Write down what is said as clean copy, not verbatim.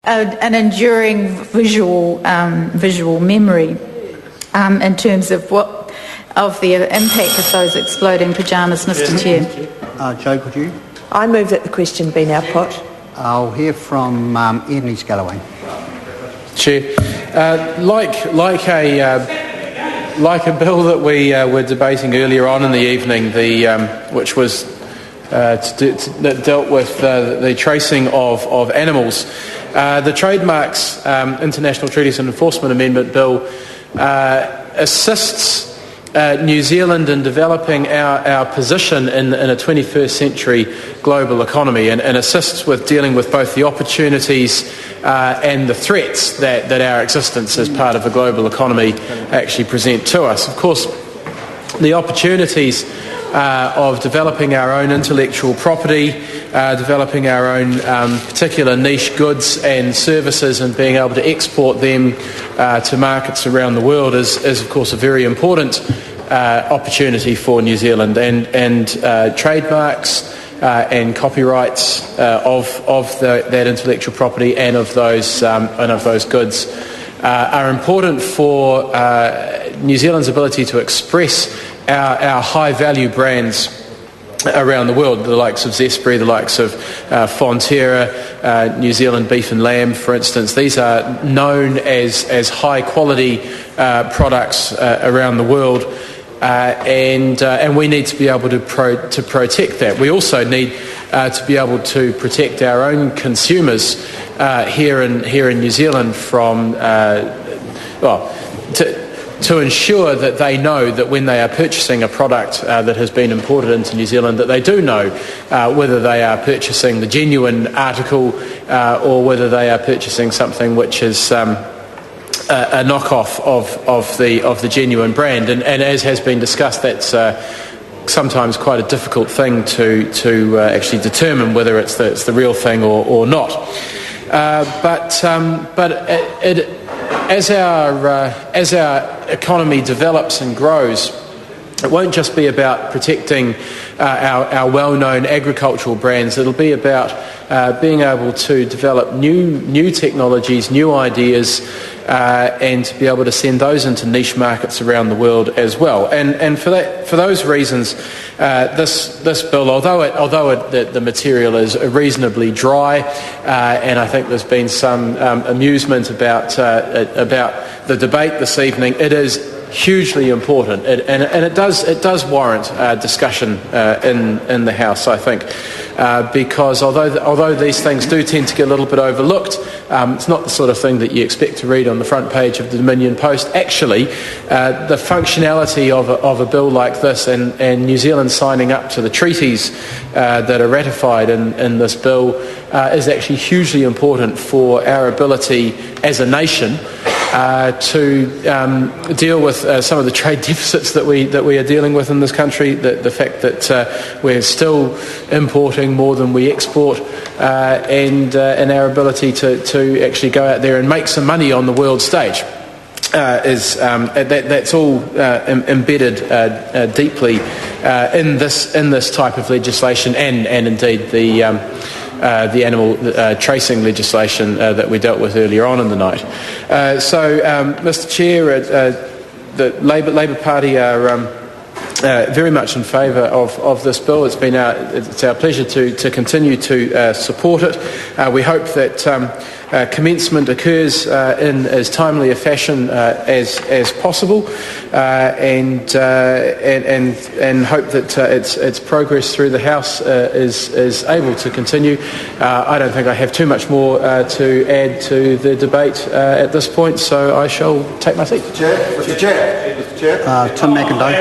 an enduring visual memory in terms of the impact of those exploding pyjamas, Mr. Chair. Joe, could you? I move that the question be now put. I'll hear from Ian Lees-Galloway. Chair, like a bill that we were debating earlier on in the evening, which was that dealt with the tracing of animals, the Trademarks International Treaties and Enforcement Amendment Bill assists New Zealand in developing our position in a 21st century global economy and assists with dealing with both the opportunities and the threats that our existence as part of a global economy actually present to us. Of course, the opportunities of developing our own intellectual property, developing our own particular niche goods and services and being able to export them to markets around the world is of course a very important opportunity for New Zealand, and trademarks and copyrights of that intellectual property and of those goods are important for New Zealand's ability to express our high-value brands around the world, the likes of Zespri, the likes of Fonterra, New Zealand beef and lamb, for instance. These are known as high-quality products around the world, and we need to be able to protect that. We also need to be able to protect our own consumers here in New Zealand from to ensure that they know that when they are purchasing a product that has been imported into New Zealand, that they do know whether they are purchasing the genuine article or whether they are purchasing something which is a knockoff of the genuine brand. And as has been discussed, that's sometimes quite a difficult thing to actually determine whether it's the real thing or not. As our economy develops and grows, it won't just be about protecting our well-known agricultural brands. It'll be about being able to develop new technologies, new ideas, and to be able to send those into niche markets around the world as well. And for those reasons, this bill, although the material is reasonably dry, and I think there's been some amusement about the debate this evening, it is hugely important, and it does warrant discussion in the House, I think, because although these things do tend to get a little bit overlooked, it's not the sort of thing that you expect to read on the front page of the Dominion Post. Actually, the functionality of a bill like this and New Zealand signing up to the treaties that are ratified in this bill is actually hugely important for our ability as a nation to deal with some of the trade deficits that we are dealing with in this country. The fact that we're still importing more than we export, and our ability to actually go out there and make some money on the world stage that's all embedded deeply in this type of legislation, and indeed the animal tracing legislation that we dealt with earlier on in the night. Mr. Chair, the Labour Party are very much in favour of this bill. It's our pleasure to continue to support it. We hope that commencement occurs in as timely a fashion as possible, and hope that its progress through the House is able to continue. I don't think I have too much more to add to the debate at this point, so I shall take my seat. Mr. Chair. Tim McIntyre.